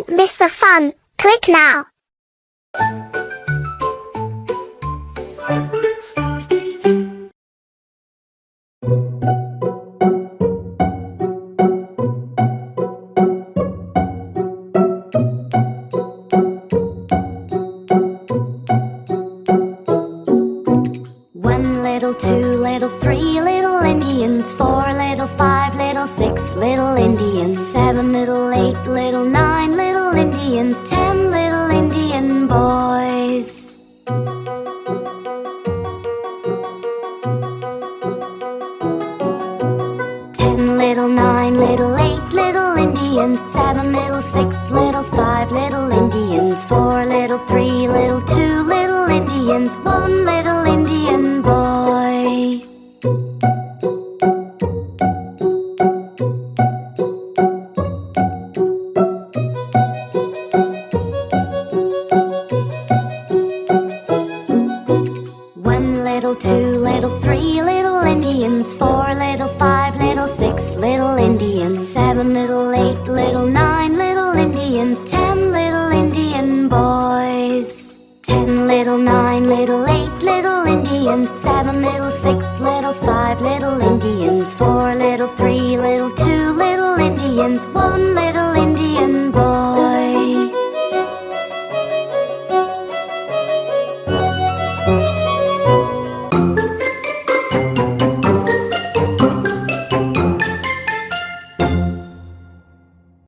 Don't miss the fun. Click now. Sibling Stars TV. One little, two little, three little Indians, four little, five little, six little Indians, seven little, eight little, nine little Indians, 10 little Indian boys. Ten little, nine little, eight little Indians, seven little, six little, five little Indians, four little, three little, two little Indians, one little Indian boy. One little, two little, three little Indians, four little, five little, six little Indians, seven little, eight little, nine little Indians, 10 little Indian boys. 10 little, nine little, eight little Indians, seven little, six little, five little Indians, four little, three little, two little Indians, one little